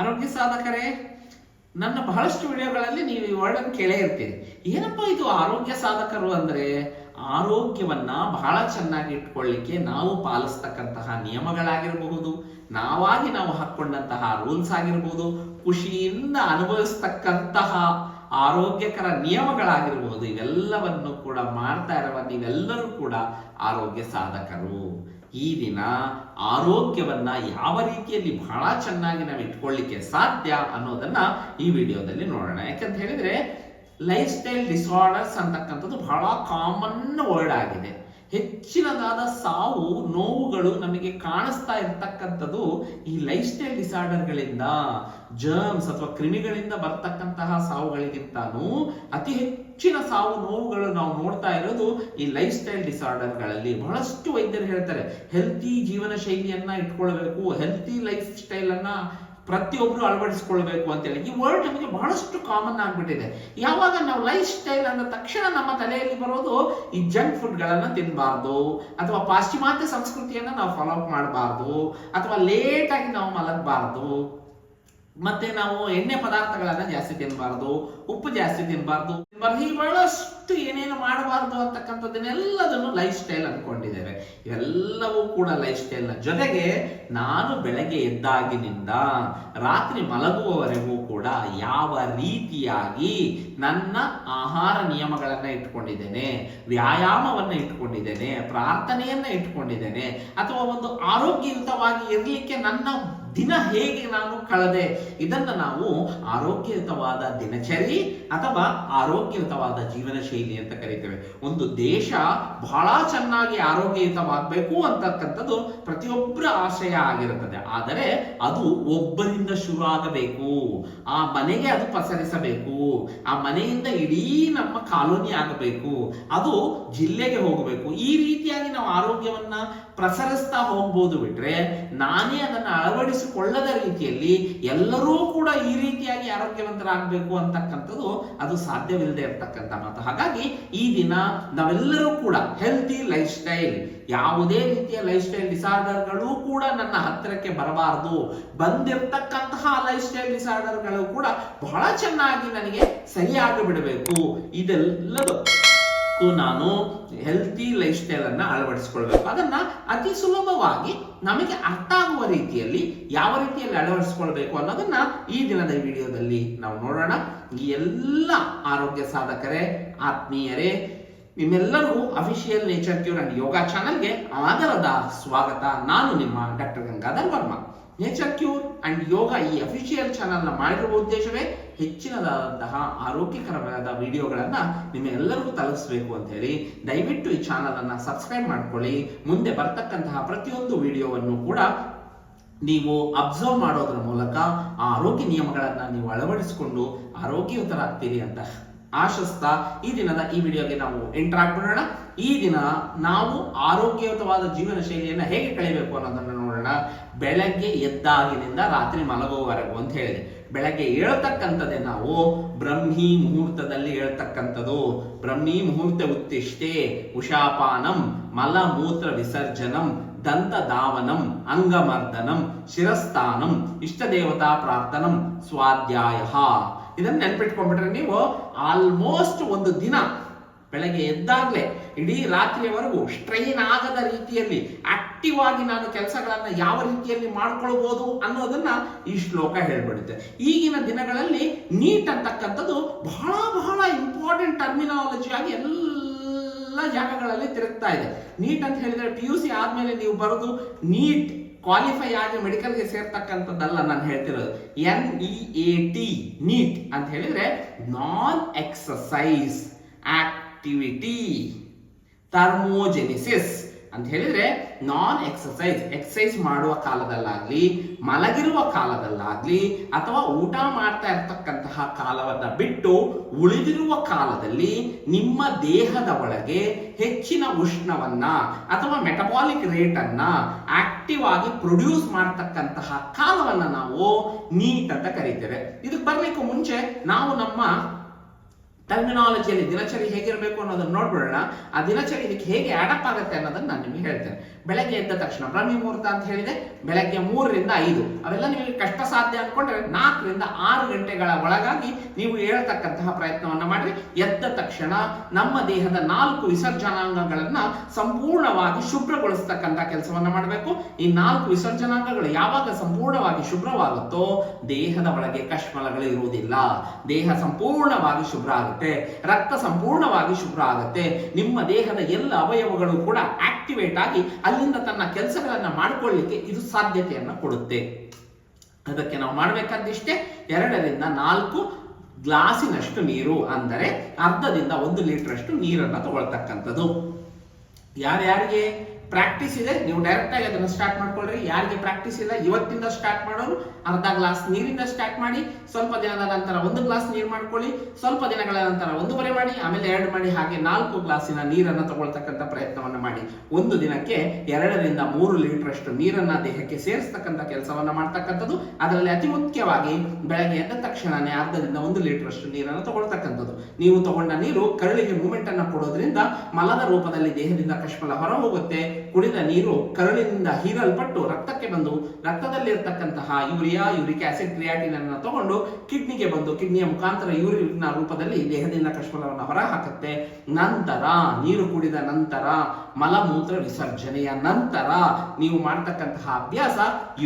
ಆರೋಗ್ಯ ಸಾಧಕರೇ, ನನ್ನ ಬಹಳಷ್ಟು ವಿಡಿಯೋಗಳಲ್ಲಿ ನೀವು ಈ ವರ್ಡನ್ನು ಕೇಳೇ ಇರ್ತೀರಿ. ಏನಪ್ಪ ಇದು ಆರೋಗ್ಯ ಸಾಧಕರು ಅಂದ್ರೆ? ಆರೋಗ್ಯವನ್ನ ಬಹಳ ಚೆನ್ನಾಗಿ ಇಟ್ಕೊಳ್ಳಿಕ್ಕೆ ನಾವು ಪಾಲಿಸ್ತಕ್ಕಂತಹ ನಿಯಮಗಳಾಗಿರಬಹುದು, ನಾವಾಗಿ ನಾವು ಹಾಕೊಂಡಂತಹ ರೂಲ್ಸ್ ಆಗಿರಬಹುದು, ಖುಷಿಯಿಂದ ಅನುಭವಿಸ್ತಕ್ಕಂತಹ ಆರೋಗ್ಯಕರ ನಿಯಮಗಳಾಗಿರಬಹುದು, ಇವೆಲ್ಲವನ್ನು ಕೂಡ ಮಾಡ್ತಾ ಇರುವ ನೀವೆಲ್ಲರೂ ಕೂಡ ಆರೋಗ್ಯ ಸಾಧಕರು. ಈ ದಿನ ಆರೋಗ್ಯವನ್ನ ಯಾವ ರೀತಿಯಲ್ಲಿ ಬಹಳ ಚೆನ್ನಾಗಿ ನಾವು ಇಟ್ಕೊಳ್ಳಿಕ್ಕೆ ಸಾಧ್ಯ ಅನ್ನೋದನ್ನ ಈ ವಿಡಿಯೋದಲ್ಲಿ ನೋಡೋಣ. ಯಾಕಂತ ಹೇಳಿದ್ರೆ ಲೈಫ್ ಸ್ಟೈಲ್ ಡಿಸಾರ್ಡರ್ಸ್ ಅಂತಕ್ಕಂಥದ್ದು ಬಹಳ ಕಾಮನ್ ವರ್ಡ್ ಆಗಿದೆ. ಹೆಚ್ಚಿನದಾದ ಸಾವು ನೋವುಗಳು ನಮಗೆ ಕಾಣಿಸ್ತಾ ಇರ್ತಕ್ಕಂಥದ್ದು ಈ ಲೈಫ್ ಸ್ಟೈಲ್ ಡಿಸಾರ್ಡರ್ಗಳಿಂದ, ಜರ್ಮ್ಸ್ ಅಥವಾ ಕ್ರಿಮಿಗಳಿಂದ ಬರ್ತಕ್ಕಂತಹ ಸಾವುಗಳಿಗಿಂತಾನು ಅತಿ ಹೆಚ್ಚಿನ ಸಾವು ನೋವುಗಳು ನಾವು ನೋಡ್ತಾ ಇರೋದು ಈ ಲೈಫ್ ಸ್ಟೈಲ್ ಡಿಸಾರ್ಡರ್ಗಳಲ್ಲಿ. ಬಹಳಷ್ಟು ವೈದ್ಯರು ಹೇಳ್ತಾರೆ ಹೆಲ್ತಿ ಜೀವನ ಶೈಲಿಯನ್ನ ಇಟ್ಕೊಳ್ಬೇಕು, ಹೆಲ್ತಿ ಲೈಫ್ ಸ್ಟೈಲ್ ಅನ್ನ ಪ್ರತಿಯೊಬ್ರು ಅಳವಡಿಸಿಕೊಳ್ಬೇಕು ಅಂತೇಳಿ. ಈ ವರ್ಡ್ ನಮಗೆ ಬಹಳಷ್ಟು ಕಾಮನ್ ಆಗ್ಬಿಟ್ಟಿದೆ. ಯಾವಾಗ ನಾವು ಲೈಫ್ ಸ್ಟೈಲ್ ಅಂದ ತಕ್ಷಣ ನಮ್ಮ ತಲೆಯಲ್ಲಿ ಬರೋದು ಈ ಜಂಕ್ ಫುಡ್ ಗಳನ್ನ ತಿನ್ನಬಾರ್ದು, ಅಥವಾ ಪಾಶ್ಚಿಮಾತ್ಯ ಸಂಸ್ಕೃತಿಯನ್ನ ನಾವು ಫಾಲೋ ಅಪ್ ಮಾಡಬಾರ್ದು, ಅಥವಾ ಲೇಟ್ ಆಗಿ ನಾವು ಮಲಗಬಾರ್ದು, ಮತ್ತೆ ನಾವು ಎಣ್ಣೆ ಪದಾರ್ಥಗಳನ್ನ ಜಾಸ್ತಿ ತಿನ್ನಬಾರ್ದು, ಉಪ್ಪು ಜಾಸ್ತಿ ತಿನ್ನಬಾರ್ದು, ಈ ಬಹಳಷ್ಟು ಏನೇನು ಮಾಡಬಾರ್ದು ಅಂತಕ್ಕಂಥದ್ದನ್ನೆಲ್ಲದನ್ನು ಲೈಫ್ ಸ್ಟೈಲ್ ಅನ್ಕೊಂಡಿದ್ದೇವೆ. ಇವೆಲ್ಲವೂ ಕೂಡ ಲೈಫ್ ಸ್ಟೈಲ್ ನ ಜೊತೆಗೆ ನಾನು ಬೆಳಗ್ಗೆ ಎದ್ದಾಗಿನಿಂದ ರಾತ್ರಿ ಮಲಗುವವರೆಗೂ ಕೂಡ ಯಾವ ರೀತಿಯಾಗಿ ನನ್ನ ಆಹಾರ ನಿಯಮಗಳನ್ನ ಇಟ್ಕೊಂಡಿದ್ದೇನೆ, ವ್ಯಾಯಾಮವನ್ನ ಇಟ್ಕೊಂಡಿದ್ದೇನೆ, ಪ್ರಾರ್ಥನೆಯನ್ನ ಇಟ್ಕೊಂಡಿದ್ದೇನೆ, ಅಥವಾ ಒಂದು ಆರೋಗ್ಯಯುತವಾಗಿ ಇರಲಿಕ್ಕೆ ನನ್ನ ದಿನ ಹೇಗೆ ನಾನು ಕಳೆದೆ, ಇದನ್ನ ನಾವು ಆರೋಗ್ಯಯುತವಾದ ದಿನಚರಿ ಅಥವಾ ಆರೋಗ್ಯಯುತವಾದ ಜೀವನ ಶೈಲಿ ಅಂತ ಕರಿತೇವೆ. ಒಂದು ದೇಶ ಬಹಳ ಚೆನ್ನಾಗಿ ಆರೋಗ್ಯಯುತವಾಗಬೇಕು ಅಂತಕ್ಕಂಥದ್ದು ಪ್ರತಿಯೊಬ್ಬರ ಆಶಯ ಆಗಿರುತ್ತದೆ. ಆದರೆ ಅದು ಒಬ್ಬರಿಂದ ಶುರು ಆಗಬೇಕು, ಆ ಮನೆಗೆ ಅದು ಪಸರಿಸಬೇಕು, ಆ ಮನೆಯಿಂದ ಇಡೀ ನಮ್ಮ ಕಾಲೋನಿ ಆಗಬೇಕು, ಅದು ಜಿಲ್ಲೆಗೆ ಹೋಗಬೇಕು. ಈ ರೀತಿಯಾಗಿ ನಾವು ಆರೋಗ್ಯವನ್ನ ಪ್ರಸರಿಸ್ತಾ ಹೋಗ್ಬೋದು. ಬಿಟ್ರೆ ನಾನೇ ಅದನ್ನು ಅಳವಡಿಸಿಕೊಳ್ಳದ ರೀತಿಯಲ್ಲಿ ಎಲ್ಲರೂ ಕೂಡ ಈ ರೀತಿಯಾಗಿ ಆರೋಗ್ಯವಂತರಾಗಬೇಕು ಅಂತಕ್ಕಂಥದ್ದು ಅದು ಸಾಧ್ಯವಿಲ್ಲದೆ ಇರತಕ್ಕಂಥ ಮಾತು. ಹಾಗಾಗಿ ಈ ದಿನ ನಾವೆಲ್ಲರೂ ಕೂಡ ಹೆಲ್ತಿ ಲೈಫ್ ಸ್ಟೈಲ್, ಯಾವುದೇ ರೀತಿಯ ಲೈಫ್ ಸ್ಟೈಲ್ ಡಿಸಾರ್ಡರ್ಗಳು ಕೂಡ ನನ್ನ ಹತ್ತಿರಕ್ಕೆ ಬರಬಾರದು, ಬಂದಿರತಕ್ಕಂತಹ ಲೈಫ್ ಸ್ಟೈಲ್ ಡಿಸಾರ್ಡರ್ಗಳು ಕೂಡ ಬಹಳ ಚೆನ್ನಾಗಿ ನನಗೆ ಸರಿಯಾಗಿ ಬಿಡಬೇಕು. ಇದೆಲ್ಲದೂ ನಾನು ಹೆಲ್ತಿ ಲೈಫ್ ಸ್ಟೈಲ್ ಅನ್ನ ಅಳವಡಿಸಿಕೊಳ್ಬೇಕು. ಅದನ್ನ ಅತಿ ಸುಲಭವಾಗಿ ನಮಗೆ ಅರ್ಥ ಆಗುವ ರೀತಿಯಲ್ಲಿ ಯಾವ ರೀತಿಯಲ್ಲಿ ಅಳವಡಿಸಿಕೊಳ್ಬೇಕು ಅನ್ನೋದನ್ನ ಈ ದಿನದ ವಿಡಿಯೋದಲ್ಲಿ ನಾವು ನೋಡೋಣ. ಈ ಎಲ್ಲ ಆರೋಗ್ಯ ಸಾಧಕರೇ, ಆತ್ಮೀಯರೇ, ನಿಮ್ಮೆಲ್ಲರಿಗೂ official nature cure and yoga ಚಾನಲ್ಗೆ ಆದರದ ಸ್ವಾಗತ. ನಾನು ನಿಮ್ಮ doctor Gangadhar Varma. Nature cure and yoga ಈ ಅಫಿಷಿಯಲ್ ಚಾನಲ್ ನ ಮಾಡಿರುವ ಉದ್ದೇಶವೇ ಹೆಚ್ಚಿನದಾದಂತಹ ಆರೋಗ್ಯಕರವಾದ ವಿಡಿಯೋಗಳನ್ನ ನಿಮ್ಮೆಲ್ಲರಿಗೂ ತಲುಪಿಸಬೇಕು ಅಂತ ಹೇಳಿ ದಯವಿಟ್ಟು ಈ ಚಾನಲ್ ಅನ್ನ ಸಬ್ಸ್ಕ್ರೈಬ್ ಮಾಡ್ಕೊಳ್ಳಿ. ಮುಂದೆ ಬರ್ತಕ್ಕಂತಹ ಪ್ರತಿಯೊಂದು ವಿಡಿಯೋವನ್ನು ಕೂಡ ನೀವು ಅಬ್ಸರ್ವ್ ಮಾಡೋದ್ರ ಮೂಲಕ ಆ ಆರೋಗ್ಯ ನಿಯಮಗಳನ್ನ ನೀವು ಅಳವಡಿಸಿಕೊಂಡು ಆರೋಗ್ಯಯುತರಾಗ್ತೀರಿ ಅಂತ ಆಶಿಸ್ತಾ ಈ ದಿನದ ಈ ವಿಡಿಯೋಗೆ ನಾವು ಎಂಟರ್ ಆಗ್ಬಿಡೋಣ. ಈ ದಿನ ನಾವು ಆರೋಗ್ಯಯುತವಾದ ಜೀವನ ಶೈಲಿಯನ್ನ ಹೇಗೆ ಕಳಿಬೇಕು ಅನ್ನೋದನ್ನ ನೋಡೋಣ. ಬೆಳಗ್ಗೆ ಎದ್ದಾಗಿನಿಂದ ರಾತ್ರಿ ಮಲಗುವವರೆಗೂ ಅಂತ ಹೇಳಿದೆ. ಬೆಳಗ್ಗೆ ಹೇಳ್ತಕ್ಕಂಥದ್ದೇ ನಾವು ಬ್ರಹ್ಮಿ ಮುಹೂರ್ತದಲ್ಲಿ ಹೇಳ್ತಕ್ಕಂಥದ್ದು. ಬ್ರಹ್ಮಿ ಮುಹೂರ್ತ ಉತ್ತಿಷ್ಟೆ ಉಷಾಪಾನಂ ಮಲ ಮೂತ್ರ ವಿಸರ್ಜನಂ ದಂತ ಧಾವನಂ ಅಂಗಮರ್ದನಂ ಶಿರಸ್ಥಾನಂ ಇಷ್ಟ ದೇವತಾ ಪ್ರಾರ್ಥನಂ ಸ್ವಾಧ್ಯಾಯ. ಇದನ್ನ ನೆನ್ಪಿಟ್ಕೊಂಡ್ಬಿಟ್ರೆ ನೀವು ಆಲ್ಮೋಸ್ಟ್ ಒಂದು ದಿನ ಬೆಳಗ್ಗೆ ಎದ್ದಾಗ್ಲೇ ಇಡೀ ರಾತ್ರಿಯವರೆಗೂ ಸ್ಟ್ರೈನ್ ಆಗದ ರೀತಿಯಲ್ಲಿ ಆಕ್ಟಿವ್ ಆಗಿ ನಾನು ಕೆಲಸಗಳನ್ನ ಯಾವ ರೀತಿಯಲ್ಲಿ ಮಾಡ್ಕೊಳ್ಬಹುದು ಅನ್ನೋದನ್ನ ಈ ಶ್ಲೋಕ ಹೇಳ್ಬಿಡುತ್ತೆ. ಈಗಿನ ದಿನಗಳಲ್ಲಿ ನೀಟ್ ಅಂತಕ್ಕಂಥದ್ದು ಬಹಳ ಬಹಳ ಇಂಪಾರ್ಟೆಂಟ್ ಟರ್ಮಿನಾಲಜಿ ಆಗಿ ಎಲ್ಲ ಜಾಗಗಳಲ್ಲಿ ತಿರುಗ್ತಾ ಇದೆ. ನೀಟ್ ಅಂತ ಹೇಳಿದ್ರೆ PUC ಆದ್ಮೇಲೆ ನೀವು ಬರೋದು ನೀಟ್ ಕ್ವಾಲಿಫೈ ಆಗಿ ಮೆಡಿಕಲ್ಗೆ ಸೇರ್ತಕ್ಕಂಥದ್ದಲ್ಲ ನಾನು ಹೇಳ್ತಿರೋದು. NEAT ನೀಟ್ ಅಂತ ಹೇಳಿದ್ರೆ ನಾನ್ ಎಕ್ಸಸೈಸ್ ಆಕ್ಟಿವಿಟಿ ಥರ್ಮೋಜೆನಿಸಿಸ್ ಅಂತ ಹೇಳಿದ್ರೆ ನಾನ್ ಎಕ್ಸಸೈಸ್ ಮಾಡುವ ಕಾಲದಲ್ಲಾಗ್ಲಿ, ಮಲಗಿರುವ ಕಾಲದಲ್ಲಾಗ್ಲಿ, ಅಥವಾ ಊಟ ಮಾಡ್ತಾ ಇರ್ತಕ್ಕಂತಹ ಕಾಲವನ್ನ ಬಿಟ್ಟು ಉಳಿದಿರುವ ಕಾಲದಲ್ಲಿ ನಿಮ್ಮ ದೇಹದ ಒಳಗೆ ಹೆಚ್ಚಿನ ಉಷ್ಣವನ್ನ ಅಥವಾ ಮೆಟಬಾಲಿಕ್ ರೇಟ್ ಅನ್ನ ಆಕ್ಟಿವ್ ಆಗಿ ಪ್ರೊಡ್ಯೂಸ್ ಮಾಡ್ತಕ್ಕಂತಹ ಕಾಲವನ್ನ ನಾವು ನೀಟ್ ಅಂತ ಕರೀತೇವೆ. ಇದಕ್ಕೆ ಬರ್ಲಿಕ್ಕೂ ಮುಂಚೆ ನಾವು ನಮ್ಮ ಟರ್ಮಿನಾಲಜಿಯಲ್ಲಿ ದಿನಚರಿ ಹೇಗಿರಬೇಕು ಅನ್ನೋದನ್ನ ನೋಡ್ಬಿಡೋಣ. ಆ ದಿನಚರಿ ಇದಕ್ಕೆ ಹೇಗೆ ಆಡಪ್ ಆಗುತ್ತೆ ಅನ್ನೋದನ್ನ ನಾನು ನಿಮಗೆ ಹೇಳ್ತೇನೆ. ಬೆಳಗ್ಗೆ ಎದ್ದ ತಕ್ಷಣ ಬ್ರಹ್ಮಿ ಮುಹೂರ್ತ ಅಂತ ಹೇಳಿದೆ, ಬೆಳಗ್ಗೆ 3 ರಿಂದ 5. ಅವೆಲ್ಲ ನಿಮಗೆ ಕಷ್ಟ ಸಾಧ್ಯ ಅನ್ಕೊಂಡ್ರೆ 4 ರಿಂದ 6 ಗಂಟೆಗಳ ಒಳಗಾಗಿ ನೀವು ಹೇಳ್ತಕ್ಕಂತಹ ಪ್ರಯತ್ನವನ್ನ ಮಾಡ್ರಿ. ಎದ್ದ ತಕ್ಷಣ ನಮ್ಮ ದೇಹದ 4 ವಿಸರ್ಜನಾಂಗಗಳನ್ನ ಸಂಪೂರ್ಣವಾಗಿ ಶುಭ್ರಗೊಳಿಸ್ತಕ್ಕಂಥ ಕೆಲಸವನ್ನ ಮಾಡಬೇಕು. ಈ 4 ವಿಸರ್ಜನಾಂಗಗಳು ಯಾವಾಗ ಸಂಪೂರ್ಣವಾಗಿ ಶುಭ್ರವಾಗುತ್ತೋ ದೇಹದ ಒಳಗೆ ಕಶ್ಮಲಗಳು ಇರುವುದಿಲ್ಲ, ದೇಹ ಸಂಪೂರ್ಣವಾಗಿ ಶುಭ್ರ ಆಗುತ್ತೆ, ರಕ್ತ ಸಂಪೂರ್ಣವಾಗಿ ಶುಭ್ರ ಆಗುತ್ತೆ, ನಿಮ್ಮ ದೇಹದ ಎಲ್ಲ ಅವಯವಗಳು ಕೂಡ ಆಕ್ಟಿವೇಟ್ ಆಗಿ ಅಲ್ಲಿಂದ ತನ್ನ ಕೆಲಸಗಳನ್ನ ಮಾಡಿಕೊಳ್ಳಿಕ್ಕೆ ಇದು ಸಾಧ್ಯತೆಯನ್ನ ಕೊಡುತ್ತೆ. ಅದಕ್ಕೆ ನಾವು ಮಾಡಬೇಕಾದಿಷ್ಟೇ, 2 ರಿಂದ 4 ಗ್ಲಾಸಿನಷ್ಟು ನೀರು, ಅಂದರೆ ಅರ್ಧದಿಂದ 1 ಲೀಟರ್ ಅಷ್ಟು ನೀರನ್ನ ತಗೊಳ್ತಕ್ಕಂಥದ್ದು. ಯಾರ್ಯಾರಿಗೆ ಪ್ರಾಕ್ಟೀಸ್ ಇದೆ ನೀವು ಡೈರೆಕ್ಟ್ ಆಗಿ ಅದನ್ನು ಸ್ಟಾರ್ಟ್ ಮಾಡ್ಕೊಳ್ರಿ. ಯಾರಿಗೆ ಪ್ರಾಕ್ಟೀಸ್ ಇಲ್ಲ ಇವತ್ತಿಂದ ಸ್ಟಾರ್ಟ್ ಮಾಡೋರು ಅರ್ಧ ಗ್ಲಾಸ್ ನೀರಿಂದ ಸ್ಟಾರ್ಟ್ ಮಾಡಿ, ಸ್ವಲ್ಪ ದಿನದ ನಂತರ 1 ಗ್ಲಾಸ್ ನೀರು ಮಾಡ್ಕೊಳ್ಳಿ, ಸ್ವಲ್ಪ ದಿನಗಳ ನಂತರ 1.5 ಮಾಡಿ, ಆಮೇಲೆ 2 ಮಾಡಿ, ಹಾಗೆ 4 ಗ್ಲಾಸಿನ ನೀರನ್ನು ತಗೊಳ್ತಕ್ಕಂಥ ಪ್ರಯತ್ನವನ್ನ ಮಾಡಿ. ಒಂದು ದಿನಕ್ಕೆ 2 ರಿಂದ 3 ಲೀಟರ್ ಅಷ್ಟು ನೀರನ್ನ ದೇಹಕ್ಕೆ ಸೇರಿಸ್ತಕ್ಕಂಥ ಕೆಲಸವನ್ನ ಮಾಡ್ತಕ್ಕಂಥದ್ದು. ಅದರಲ್ಲಿ ಅತಿ ಮುಖ್ಯವಾಗಿ ಬೆಳಗ್ಗೆ ಎದ್ದ ತಕ್ಷಣನೇ ಅರ್ಧದಿಂದ 1 ಲೀಟರ್ ಅಷ್ಟು ನೀರನ್ನು ತಗೊಳ್ತಕ್ಕಂಥದ್ದು. ನೀವು ತಗೊಂಡ ನೀರು ಕರುಳಿಗೆ ಮೂವ್ಮೆಂಟ್ ಅನ್ನ ಕೊಡೋದ್ರಿಂದ ಮಲದ ರೂಪದಲ್ಲಿ ದೇಹದಿಂದ ಕಶ್ಮಲ ಹೊರ ಹೋಗುತ್ತೆ. ಕುಡಿದ ನೀರು ಕರುಳಿನಿಂದ ಹೀರಲ್ಪಟ್ಟು ರಕ್ತಕ್ಕೆ ಬಂದು ರಕ್ತದಲ್ಲಿ ಇರತಕ್ಕಂತಹ ಯೂರಿಕ್ ಆಸಿಡ್, ಕ್ರಿಯಾಟಿನ್ ಅನ್ನು ತಗೊಂಡು ಕಿಡ್ನಿಗೆ ಬಂದು ಕಿಡ್ನಿಯ ಮುಖಾಂತರ ಯೂರಿನ್ ರೂಪದಲ್ಲಿ ದೇಹದಿಂದ ಕಶ್ಮಲವನ್ನು ಹೊರ ಹಾಕುತ್ತೆ. ನಂತರ ನೀರು ಕುಡಿದ ನಂತರ ಮಲಮೂತ್ರ ವಿಸರ್ಜನೆಯ ನಂತರ ನೀವು ಮಾಡ್ತಕ್ಕಂತಹ ಅಭ್ಯಾಸ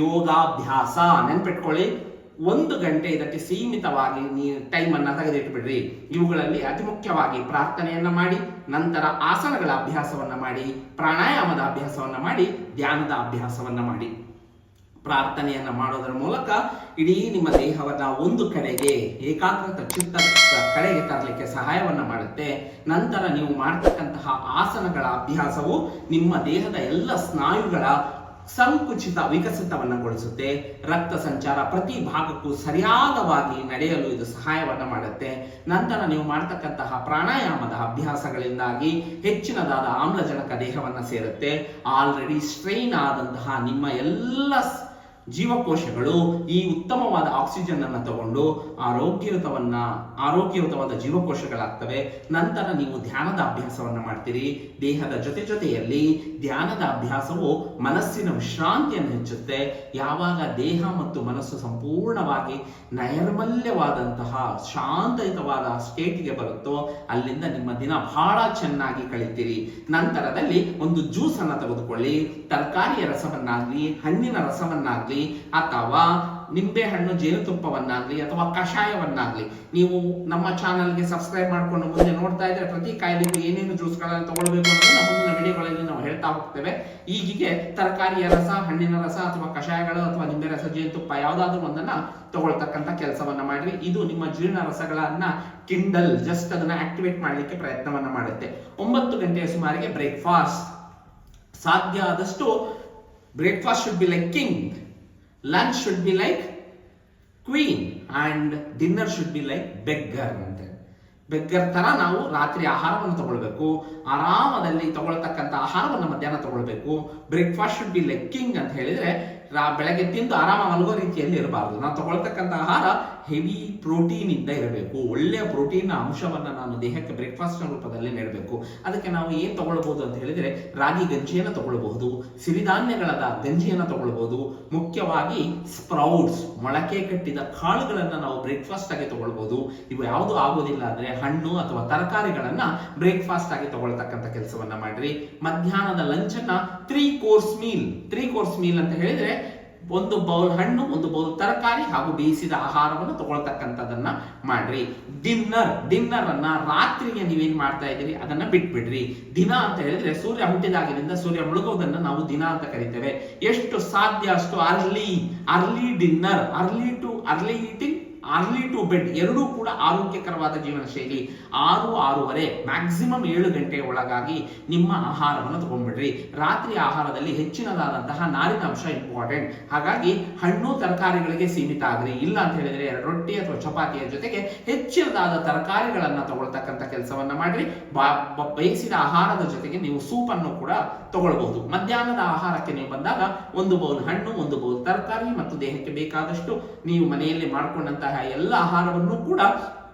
ಯೋಗಾಭ್ಯಾಸ. ನೆನ್ಪಿಟ್ಕೊಳ್ಳಿ, 1 ಗಂಟೆ ಇದಕ್ಕೆ ಸೀಮಿತವಾಗಿ ನೀವು ಟೈಮ್ ಅನ್ನ ತೆಗೆದಿಟ್ಬಿಡ್ರಿ. ಇವುಗಳಲ್ಲಿ ಅತಿ ಮುಖ್ಯವಾಗಿ ಪ್ರಾರ್ಥನೆಯನ್ನ ಮಾಡಿ, ನಂತರ ಆಸನಗಳ ಅಭ್ಯಾಸವನ್ನ ಮಾಡಿ, ಪ್ರಾಣಾಯಾಮದ ಅಭ್ಯಾಸವನ್ನ ಮಾಡಿ, ಧ್ಯಾನದ ಅಭ್ಯಾಸವನ್ನ ಮಾಡಿ. ಪ್ರಾರ್ಥನೆಯನ್ನ ಮಾಡೋದರ ಮೂಲಕ ಇಡೀ ನಿಮ್ಮ ದೇಹವನ್ನ ಒಂದು ಕಡೆಗೆ ಏಕಾಗ್ರತ ಚಿತ್ತದ ಕಡೆಗೆ ತರಲಿಕ್ಕೆ ಸಹಾಯವನ್ನ ಮಾಡುತ್ತೆ. ನಂತರ ನೀವು ಮಾಡತಕ್ಕಂತಹ ಆಸನಗಳ ಅಭ್ಯಾಸವು ನಿಮ್ಮ ದೇಹದ ಎಲ್ಲ ಸ್ನಾಯುಗಳ ಸಂಕುಚಿತ ವಿಕಸಿತವನ್ನಗೊಳಿಸುತ್ತೆ. ರಕ್ತ ಸಂಚಾರ ಪ್ರತಿ ಭಾಗಕ್ಕೂ ಸರಿಯಾದವಾಗಿ ನಡೆಯಲು ಇದು ಸಹಾಯವನ್ನ ಮಾಡುತ್ತೆ. ನಂತರ ನೀವು ಮಾಡತಕ್ಕಂತಹ ಪ್ರಾಣಾಯಾಮದ ಅಭ್ಯಾಸಗಳಿಂದಾಗಿ ಹೆಚ್ಚಿನದಾದ ಆಮ್ಲಜನಕ ದೇಹವನ್ನ ಸೇರುತ್ತೆ. ಆಲ್ರೆಡಿ ಸ್ಟ್ರೈನ್ ಆದಂತಹ ನಿಮ್ಮ ಎಲ್ಲ ಜೀವಕೋಶಗಳು ಈ ಉತ್ತಮವಾದ ಆಕ್ಸಿಜನ್ ಅನ್ನು ತಗೊಂಡು ಆರೋಗ್ಯಯುತವಾದ ಜೀವಕೋಶಗಳಾಗ್ತವೆ. ನಂತರ ನೀವು ಧ್ಯಾನದ ಅಭ್ಯಾಸವನ್ನ ಮಾಡ್ತೀರಿ. ದೇಹದ ಜೊತೆಯಲ್ಲಿ ಧ್ಯಾನದ ಅಭ್ಯಾಸವು ಮನಸ್ಸಿನ ವಿಶ್ರಾಂತಿಯನ್ನು ಹೆಚ್ಚುತ್ತೆ. ಯಾವಾಗ ದೇಹ ಮತ್ತು ಮನಸ್ಸು ಸಂಪೂರ್ಣವಾಗಿ ನೈರ್ಮಲ್ಯವಾದಂತಹ ಶಾಂತಯುತವಾದ ಸ್ಟೇಟ್ಗೆ ಬರುತ್ತೋ ಅಲ್ಲಿಂದ ನಿಮ್ಮ ದಿನ ಬಹಳ ಚೆನ್ನಾಗಿ ಕಳೀತೀರಿ. ನಂತರದಲ್ಲಿ ಒಂದು ಜ್ಯೂಸ್ ಅನ್ನ ತೆಗೆದುಕೊಳ್ಳಿ. ತರಕಾರಿಯ ರಸವನ್ನಾಗ್ಲಿ, ಹಣ್ಣಿನ ರಸವನ್ನಾಗ್ಲಿ, ಅಥವಾ ನಿಂಬೆ ಹಣ್ಣು ಜೇನುತುಪ್ಪವನ್ನಾಗ್ಲಿ ಅಥವಾ ಕಷಾಯವನ್ನಾಗ್ಲಿ ನೀವು ನಮ್ಮ ಚಾನಲ್ಗೆ ಸಬ್ಸ್ಕ್ರೈಬ್ ಮಾಡ್ಕೊಂಡು ಮುಂದೆ ನೋಡ್ತಾ ಇದ್ರೆ ಪ್ರತಿ ಕಾಯಿಲೆಗೂ ಏನೇನು ಜ್ಯೂಸ್ಗಳನ್ನು ತಗೊಳ್ಬೇಕು ಅನ್ನೋದನ್ನ ಮುಂದಿನ ವಿಡಿಯೋಗಳಲ್ಲಿ ನಾವು ಹೇಳ್ತಾ ಹೋಗ್ತೇವೆ. ಈಗೀಗೆ ತರಕಾರಿಯ ರಸ, ಹಣ್ಣಿನ ರಸ ಅಥವಾ ಕಷಾಯಗಳು ಅಥವಾ ನಿಂಬೆ ರಸ, ಜೇನುತುಪ್ಪ ಯಾವುದಾದ್ರೂ ಒಂದನ್ನ ತಗೊಳ್ತಕ್ಕಂಥ ಕೆಲಸವನ್ನ ಮಾಡ್ರಿ. ಇದು ನಿಮ್ಮ ಜೀರ್ಣ ರಸಗಳನ್ನ ಕಿಂಡಲ್ ಜಸ್ಟ್ ಅದನ್ನ ಆಕ್ಟಿವೇಟ್ ಮಾಡ್ಲಿಕ್ಕೆ ಪ್ರಯತ್ನವನ್ನ ಮಾಡುತ್ತೆ. 9 ಗಂಟೆಯ ಸುಮಾರಿಗೆ ಬ್ರೇಕ್ಫಾಸ್ಟ್. ಸಾಧ್ಯ ಆದಷ್ಟು breakfast should be like king, lunch should be like queen and dinner should be like beggar ಅಂತ. ಬೆಗ್ಗರ್ ತರ ನಾವು ರಾತ್ರಿ ಆಹಾರವನ್ನು ತಗೊಳ್ಬೇಕು. ಆರಾಮದಲ್ಲಿ ತಗೊಳ್ತಕ್ಕಂಥ ಆಹಾರವನ್ನು ಮಧ್ಯಾಹ್ನ ತಗೊಳ್ಬೇಕು. Breakfast should be like king ಅಂತ ಹೇಳಿದ್ರೆ ಬೆಳಗ್ಗೆ ತಿಂದು ಆರಾಮ ಮಲಗೋ ರೀತಿಯಲ್ಲಿ ಇರಬಾರ್ದು. ನಾವು ತಗೊಳ್ತಕ್ಕಂಥ ಆಹಾರ ಹೆವಿ ಪ್ರೋಟೀನ್ ಇಂದ ಇರಬೇಕು. ಒಳ್ಳೆಯ ಪ್ರೋಟೀನ್ ಅಂಶವನ್ನ ನಾನು ದೇಹಕ್ಕೆ ಬ್ರೇಕ್ಫಾಸ್ಟ್ ರೂಪದಲ್ಲಿ ನೀಡಬೇಕು. ಅದಕ್ಕೆ ನಾವು ಏನ್ ತಗೊಳ್ಬಹುದು ಅಂತ ಹೇಳಿದ್ರೆ ರಾಗಿ ಗಂಜಿಯನ್ನು ತಗೊಳ್ಬಹುದು, ಸಿರಿಧಾನ್ಯಗಳ ಗಂಜಿಯನ್ನು ತಗೊಳ್ಬಹುದು. ಮುಖ್ಯವಾಗಿ ಸ್ಪ್ರೌಟ್ಸ್, ಮೊಳಕೆ ಕಟ್ಟಿದ ಕಾಳುಗಳನ್ನ ನಾವು ಬ್ರೇಕ್ಫಾಸ್ಟ್ ಆಗಿ ತಗೊಳ್ಬಹುದು. ಇವು ಯಾವುದು ಆಗೋದಿಲ್ಲ ಅಂದ್ರೆ ಹಣ್ಣು ಅಥವಾ ತರಕಾರಿಗಳನ್ನ ಬ್ರೇಕ್ಫಾಸ್ಟ್ ಆಗಿ ತಗೊಳ್ತಕ್ಕಂಥ ಕೆಲಸವನ್ನ ಮಾಡ್ರಿ. ಮಧ್ಯಾಹ್ನದ ಲಂಚ್ ಅನ್ನ 3 ಕೋರ್ಸ್ ಮೀಲ್ ಅಂತ ಹೇಳಿದ್ರೆ 1 ಬೌಲ್ ಹಣ್ಣು, 1 ಬೌಲ್ ತರಕಾರಿ ಹಾಗೂ ಬೇಯಿಸಿದ ಆಹಾರವನ್ನು ತಗೊಳ್ತಕ್ಕಂಥದನ್ನ ಮಾಡ್ರಿ. ಡಿನ್ನರ್ ಅನ್ನ ರಾತ್ರಿಗೆ ನೀವೇನ್ ಮಾಡ್ತಾ ಇದ್ದೀರಿ ಅದನ್ನ ಬಿಟ್ಬಿಡ್ರಿ. ದಿನ ಅಂತ ಹೇಳಿದ್ರೆ ಸೂರ್ಯ ಹುಟ್ಟಿದಾಗಿನಿಂದ ಸೂರ್ಯ ಮುಳುಗೋದನ್ನ ನಾವು ದಿನ ಅಂತ ಕರಿತೇವೆ. ಎಷ್ಟು ಸಾಧ್ಯ ಅಷ್ಟು early dinner, early eating, early to bed ಎರಡೂ ಕೂಡ ಆರೋಗ್ಯಕರವಾದ ಜೀವನ ಶೈಲಿ. 6-6:30 ಮ್ಯಾಕ್ಸಿಮಮ್ 7 ಗಂಟೆಯ ಒಳಗಾಗಿ ನಿಮ್ಮ ಆಹಾರವನ್ನು ತಗೊಂಡ್ಬಿಡ್ರಿ. ರಾತ್ರಿ ಆಹಾರದಲ್ಲಿ ಹೆಚ್ಚಿನದಾದಂತಹ ನಾರಿನ ಅಂಶ ಇಂಪಾರ್ಟೆಂಟ್. ಹಾಗಾಗಿ ಹಣ್ಣು ತರಕಾರಿಗಳಿಗೆ ಸೀಮಿತ ಆಗ್ರಿ. ಇಲ್ಲ ಅಂತ ಹೇಳಿದ್ರೆ ರೊಟ್ಟಿ ಅಥವಾ ಚಪಾತಿಯ ಜೊತೆಗೆ ಹೆಚ್ಚಿನದಾದ ತರಕಾರಿಗಳನ್ನ ತಗೊಳ್ತಕ್ಕಂಥ ಕೆಲಸವನ್ನ ಮಾಡ್ರಿ. ಬೇಯಿಸಿದ ಆಹಾರದ ಜೊತೆಗೆ ನೀವು ಸೂಪ್ ಅನ್ನು ಕೂಡ ತಗೊಳ್ಬಹುದು. ಮಧ್ಯಾಹ್ನದ ಆಹಾರಕ್ಕೆ ನೀವು ಬಂದಾಗ 1 ಬೌಲ್ ಹಣ್ಣು, 1 ಬೌಲ್ ತರಕಾರಿ ಮತ್ತು ದೇಹಕ್ಕೆ ಬೇಕಾದಷ್ಟು ನೀವು ಮನೆಯಲ್ಲಿ ಮಾಡಿಕೊಂಡಂತಹ ಎಲ್ಲ ಆಹಾರವನ್ನು ಕೂಡ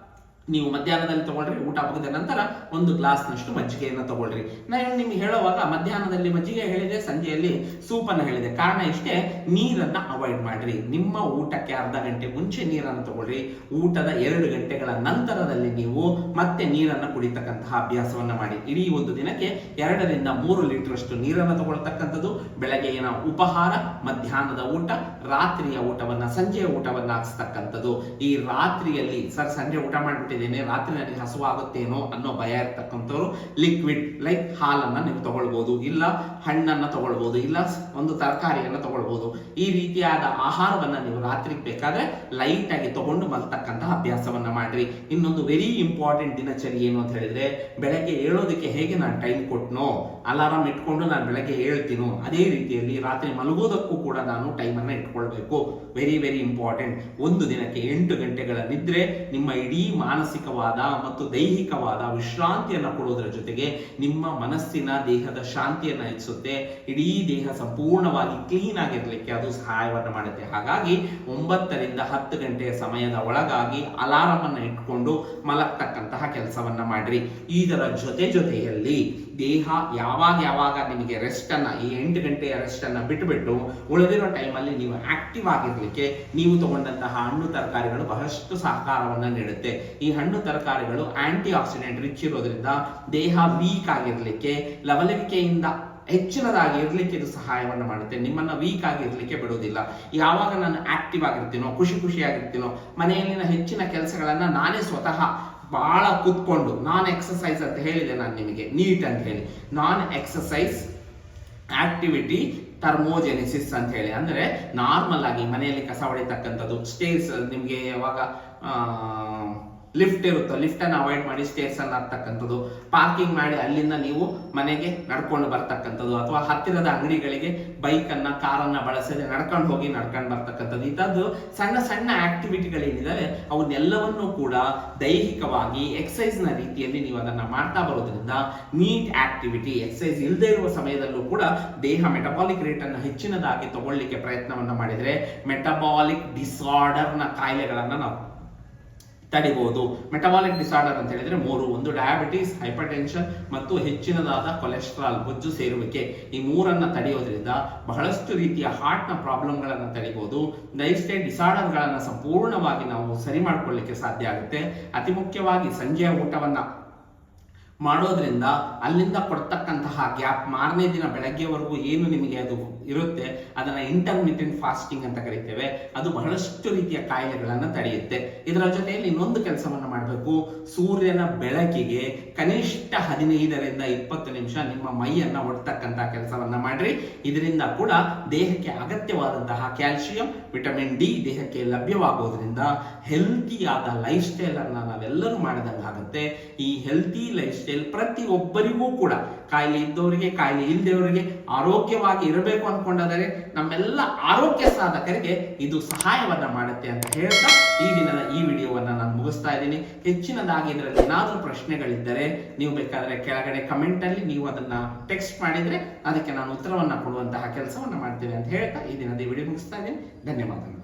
ನೀವು ಮಧ್ಯಾಹ್ನದಲ್ಲಿ ತಗೊಳ್ರಿ, ಊಟ ಮುಗಿದ ನಂತರ 1 ಗ್ಲಾಸ್ನಷ್ಟು ಮಜ್ಜಿಗೆಯನ್ನು ತಗೊಳ್ರಿ. ನಾನು ನಿಮ್ಗೆ ಹೇಳುವಾಗ ಮಧ್ಯಾಹ್ನದಲ್ಲಿ ಮಜ್ಜಿಗೆ ಹೇಳಿದೆ, ಸಂಜೆಯಲ್ಲಿ ಸೂಪನ್ನು ಹೇಳಿದೆ. ಕಾರಣ ಇಷ್ಟೇ, ನೀರನ್ನ ಅವಾಯ್ಡ್ ಮಾಡ್ರಿ. ನಿಮ್ಮ ಊಟಕ್ಕೆ ಅರ್ಧ ಗಂಟೆ ಮುಂಚೆ ನೀರನ್ನು ತಗೊಳ್ರಿ. ಊಟದ 2 ಗಂಟೆಗಳ ನಂತರದಲ್ಲಿ ನೀವು ಮತ್ತೆ ನೀರನ್ನು ಕುಡಿತಕ್ಕಂತಹ ಅಭ್ಯಾಸವನ್ನ ಮಾಡಿ. ಇಡೀ ಒಂದು ದಿನಕ್ಕೆ 2 ರಿಂದ 3 ಲೀಟರ್ ಅಷ್ಟು ನೀರನ್ನು ತಗೊಳ್ತಕ್ಕಂಥದ್ದು. ಬೆಳಗ್ಗೆಯ ಉಪಹಾರ, ಮಧ್ಯಾಹ್ನದ ಊಟ, ರಾತ್ರಿಯ ಊಟವನ್ನ, ಸಂಜೆಯ ಊಟವನ್ನ ಹಾಕಿಸ್ತಕ್ಕಂಥದ್ದು. ಈ ರಾತ್ರಿಯಲ್ಲಿ ಸರ್ ಸಂಜೆ ಊಟ ಮಾಡಿಬಿಟ್ಟಿದ್ದೇನೆ, ರಾತ್ರಿ ನನಗೆ ಹಸುವಾಗುತ್ತೇನೋ ಅನ್ನೋ ಭಯ ಇರ್ತಕ್ಕಂಥವ್ರು ಲಿಕ್ವಿಡ್ ಲೈಕ್ ಹಾಲನ್ನ ನೀವು ತಗೊಳ್ಬಹುದು, ಇಲ್ಲ ಹಣ್ಣನ್ನ ತಗೊಳ್ಬಹುದು, ಇಲ್ಲ ಒಂದು ತರಕಾರಿಯನ್ನ ತಗೊಳ್ಬಹುದು. ಈ ರೀತಿಯಾದ ಆಹಾರವನ್ನ ನೀವು ರಾತ್ರಿ ಬೇಕಾದ್ರೆ ಲೈಟ್ ಆಗಿ ತಗೊಂಡು ಮಲ್ತಕ್ಕಂತಹ ಅಭ್ಯಾಸವನ್ನ ಮಾಡ್ರಿ. ಇನ್ನೊಂದು ವೆರಿ ಇಂಪಾರ್ಟೆಂಟ್ ದಿನಚರಿ ಏನು ಅಂತ ಹೇಳಿದ್ರೆ, ಬೆಳಗ್ಗೆ ಏಳೋದಕ್ಕೆ ಹೇಗೆ ನಾನು ಟೈಮ್ ಕೊಟ್ನೋ, ಅಲಾರಾಮ್ ಇಟ್ಕೊಂಡು ನಾನು ಬೆಳಗ್ಗೆ ಹೇಳ್ತೀನೋ, ಅದೇ ರೀತಿಯಲ್ಲಿ ರಾತ್ರಿ ಮಲಗೋದಕ್ಕೂ ಕೂಡ ನಾನು ಟೈಮ್ ಅನ್ನ ಇಟ್ಕೊಳ್ಬೇಕು. Very very important. ಒಂದು ದಿನಕ್ಕೆ 8 ಗಂಟೆಗಳ ನಿದ್ರೆ ನಿಮ್ಮ ಇಡೀ ಮಾನಸಿಕವಾದ ಮತ್ತು ದೈಹಿಕವಾದ ವಿಶ್ರಾಂತಿಯನ್ನು ಕೊಡೋದ್ರ ಜೊತೆಗೆ ನಿಮ್ಮ ಮನಸ್ಸಿನ ದೇಹದ ಶಾಂತಿಯನ್ನು ಹೆಚ್ಚಿಸುತ್ತೆ. ಇಡೀ ದೇಹ ಸಂಪೂರ್ಣವಾಗಿ ಕ್ಲೀನ್ ಆಗಿರ್ಲಿಕ್ಕೆ ಅದು ಸಹಾಯವನ್ನು ಮಾಡುತ್ತೆ. ಹಾಗಾಗಿ 9 ರಿಂದ 10 ಗಂಟೆಯ ಸಮಯದ ಒಳಗಾಗಿ ಅಲಾರಾಮ್ ಅನ್ನು ಇಟ್ಕೊಂಡು ಮಲಗ್ತಕ್ಕಂತಹ ಕೆಲಸವನ್ನ ಮಾಡ್ರಿ. ಇದರ ಜೊತೆಯಲ್ಲಿ ದೇಹ ಯಾವಾಗ ನಿಮಗೆ ರೆಸ್ಟ್ ಅನ್ನ, ಈ 8 ಗಂಟೆಯ ರೆಸ್ಟ್ ಅನ್ನ ಬಿಟ್ಟುಬಿಟ್ಟು ಉಳಿದಿರೋ ಟೈಮಲ್ಲಿ ನೀವು ಆಕ್ಟಿವ್ ಆಗಿರ್ಲಿಕ್ಕೆ ನೀವು ತಗೊಂಡಂತಹ ಹಣ್ಣು ತರಕಾರಿಗಳು ಬಹಳಷ್ಟು ಸಹಕಾರವನ್ನ ನೀಡುತ್ತೆ. ಈ ಹಣ್ಣು ತರಕಾರಿಗಳು ಆಂಟಿ ಆಕ್ಸಿಡೆಂಟ್ ರಿಚ್ ಇರೋದ್ರಿಂದ ದೇಹ ವೀಕ್ ಆಗಿರ್ಲಿಕ್ಕೆ, ಲವಲವಿಕೆಯಿಂದ ಹೆಚ್ಚಿನದಾಗಿ ಇರ್ಲಿಕ್ಕೆ ಇದು ಸಹಾಯವನ್ನು ಮಾಡುತ್ತೆ. ನಿಮ್ಮನ್ನ ವೀಕ್ ಆಗಿರ್ಲಿಕ್ಕೆ ಬಿಡೋದಿಲ್ಲ. ಯಾವಾಗ ನಾನು ಆಕ್ಟಿವ್ ಆಗಿರ್ತೀನೋ, ಖುಷಿಯಾಗಿರ್ತೀನೋ, ಮನೆಯಲ್ಲಿನ ಹೆಚ್ಚಿನ ಕೆಲಸಗಳನ್ನ ನಾನೇ ಸ್ವತಃ ಬಹಳ ಕೂತ್ಕೊಂಡು, ನಾನ್ ಎಕ್ಸಸೈಸ್ ಅಂತ ಹೇಳಿದೆ ನಾನು ನಿಮಗೆ, ನೀಟ್ ಅಂತ ಹೇಳಿ, ನಾನ್ ಎಕ್ಸಸೈಸ್ ಆಕ್ಟಿವಿಟಿ ಥರ್ಮೋಜೆನಿಸಿಸ್ ಅಂತ ಹೇಳಿ, ಅಂದ್ರೆ ನಾರ್ಮಲ್ ಆಗಿ ಮನೆಯಲ್ಲಿ ಕಸ ಹೊಡಿತಕ್ಕಂಥದ್ದು, ಸ್ಟೇರ್ಸ್, ನಿಮ್ಗೆ ಯಾವಾಗ ಲಿಫ್ಟ್ ಇರುತ್ತೋ ಲಿಫ್ಟ್ ಅನ್ನು ಅವಾಯ್ಡ್ ಮಾಡಿ ಸ್ಟೇರ್ಸ್ ಅನ್ನು ಹತ್ತಕ್ಕಂಥದ್ದು, ಪಾರ್ಕಿಂಗ್ ಮಾಡಿ ಅಲ್ಲಿಂದ ನೀವು ಮನೆಗೆ ನಡ್ಕೊಂಡು ಬರ್ತಕ್ಕಂಥದ್ದು, ಅಥವಾ ಹತ್ತಿರದ ಅಂಗಡಿಗಳಿಗೆ ಬೈಕ್ ಅನ್ನ, ಕಾರನ್ನ ಬಳಸದೆ ನಡ್ಕೊಂಡು ಹೋಗಿ ನಡ್ಕೊಂಡು ಬರ್ತಕ್ಕಂಥದ್ದು. ಇಂಥದ್ದು ಸಣ್ಣ ಸಣ್ಣ ಆಕ್ಟಿವಿಟಿಗಳೇನಿದಾವೆ ಅವನ್ನೆಲ್ಲವನ್ನೂ ಕೂಡ ದೈಹಿಕವಾಗಿ ಎಕ್ಸಸೈಸ್ ನ ರೀತಿಯಲ್ಲಿ ನೀವು ಅದನ್ನ ಮಾಡ್ತಾ ಬರೋದ್ರಿಂದ, ನೀಟ್ ಆಕ್ಟಿವಿಟಿ, ಎಕ್ಸಸೈಸ್ ಇಲ್ಲದೆ ಇರುವ ಸಮಯದಲ್ಲೂ ಕೂಡ ದೇಹ ಮೆಟಬಾಲಿಕ್ ರೇಟ್ ಅನ್ನು ಹೆಚ್ಚಿನದಾಗಿ ತಗೊಳ್ಳಿಕ್ಕೆ ಪ್ರಯತ್ನವನ್ನ ಮಾಡಿದ್ರೆ ಮೆಟಬಾಲಿಕ್ ಡಿಸಾರ್ಡರ್ ನ ಕಾಯಿಲೆಗಳನ್ನ ನಾವು ತಡಿಬಹುದು. ಮೆಟಬಾಲಿಕ್ ಡಿಸಾರ್ಡರ್ ಅಂತ ಹೇಳಿದ್ರೆ 3: ಒಂದು ಡಯಾಬಿಟಿಸ್, ಹೈಪರ್ ಟೆನ್ಷನ್ ಮತ್ತು ಹೆಚ್ಚಿನದಾದ ಕೊಲೆಸ್ಟ್ರಾಲ್, ಬೊಜ್ಜು ಸೇರುವಿಕೆ. ಈ 3ಅನ್ನ ತಡೆಯೋದ್ರಿಂದ ಬಹಳಷ್ಟು ರೀತಿಯ ಹಾರ್ಟ್ ನ ಪ್ರಾಬ್ಲಮ್ಗಳನ್ನು ತಡಿಬಹುದು. ಲೈಫ್ ಸ್ಟೈಲ್ ಡಿಸಾರ್ಡರ್ ಗಳನ್ನ ಸಂಪೂರ್ಣವಾಗಿ ನಾವು ಸರಿ ಮಾಡ್ಕೊಳ್ಳಿಕ್ಕೆ ಸಾಧ್ಯ ಆಗುತ್ತೆ. ಅತಿ ಮುಖ್ಯವಾಗಿ ಸಂಜೆಯ ಊಟವನ್ನ ಮಾಡೋದ್ರಿಂದ ಅಲ್ಲಿಂದ ಕೊಡ್ತಕ್ಕಂತಹ ಗ್ಯಾಪ್, ಮಾರನೇ ದಿನ ಬೆಳಗ್ಗೆವರೆಗೂ ಏನು ನಿಮಗೆ ಅದು ಇರುತ್ತೆ ಅದನ್ನ ಇಂಟರ್ಮಿಟೆಂಟ್ ಫಾಸ್ಟಿಂಗ್ ಅಂತ ಕರಿತೇವೆ. ಅದು ಬಹಳಷ್ಟು ರೀತಿಯ ಕಾಯಿಲೆಗಳನ್ನು ತಡೆಯುತ್ತೆ. ಇದರ ಜೊತೆಯಲ್ಲಿ ಇನ್ನೊಂದು ಕೆಲಸವನ್ನು ಮಾಡಬೇಕು, ಸೂರ್ಯನ ಬೆಳಕಿಗೆ ಕನಿಷ್ಠ 15 ರಿಂದ 20 ನಿಮಿಷ ನಿಮ್ಮ ಮೈಯನ್ನ ಒಡ್ತಕ್ಕಂತಹ ಕೆಲಸವನ್ನ ಮಾಡ್ರಿ. ಇದರಿಂದ ಕೂಡ ದೇಹಕ್ಕೆ ಅಗತ್ಯವಾದಂತಹ ಕ್ಯಾಲ್ಸಿಯಂ, ವಿಟಮಿನ್ ಡಿ ದೇಹಕ್ಕೆ ಲಭ್ಯವಾಗೋದ್ರಿಂದ ಹೆಲ್ತಿಯಾದ ಲೈಫ್ ಸ್ಟೈಲ್ ಅನ್ನ ನಾವೆಲ್ಲರೂ ಮಾಡಿದಂಗಾಗುತ್ತೆ. ಈ ಹೆಲ್ತಿ ಲೈಫ್ ಸ್ಟೈಲ್ ಪ್ರತಿಯೊಬ್ಬರಿಗೂ ಕೂಡ, ಕಾಯಿಲೆ ಇದ್ದವರಿಗೆ, ಕಾಯಿಲೆ ಇಲ್ಲದವರಿಗೆ, ಆರೋಗ್ಯವಾಗಿ ಇರಬೇಕು ಅನ್ಕೊಂಡಾದರೆ ನಮ್ಮೆಲ್ಲ ಆರೋಗ್ಯ ಸಾಧಕರಿಗೆ ಇದು ಸಹಾಯವನ್ನ ಮಾಡುತ್ತೆ ಅಂತ ಹೇಳ್ತಾ ಈ ದಿನದ ಈ ವಿಡಿಯೋವನ್ನ ನಾನು ಮುಗಿಸ್ತಾ ಇದ್ದೀನಿ. ಹೆಚ್ಚಿನದಾಗಿ ಇದರಲ್ಲಿ ಏನಾದರೂ ಪ್ರಶ್ನೆಗಳಿದ್ದರೆ ನೀವು ಬೇಕಾದ್ರೆ ಕೆಳಗಡೆ ಕಮೆಂಟ್ ಅಲ್ಲಿ ನೀವು ಅದನ್ನ ಟೆಕ್ಸ್ಟ್ ಮಾಡಿದ್ರೆ ಅದಕ್ಕೆ ನಾನು ಉತ್ತರವನ್ನ ಕೊಡುವಂತಹ ಕೆಲಸವನ್ನ ಮಾಡ್ತೇನೆ ಅಂತ ಹೇಳ್ತಾ ಈ ದಿನದ ಈ ವಿಡಿಯೋ ಮುಗಿಸ್ತಾ ಇದ್ದೀನಿ. ಧನ್ಯವಾದಗಳು.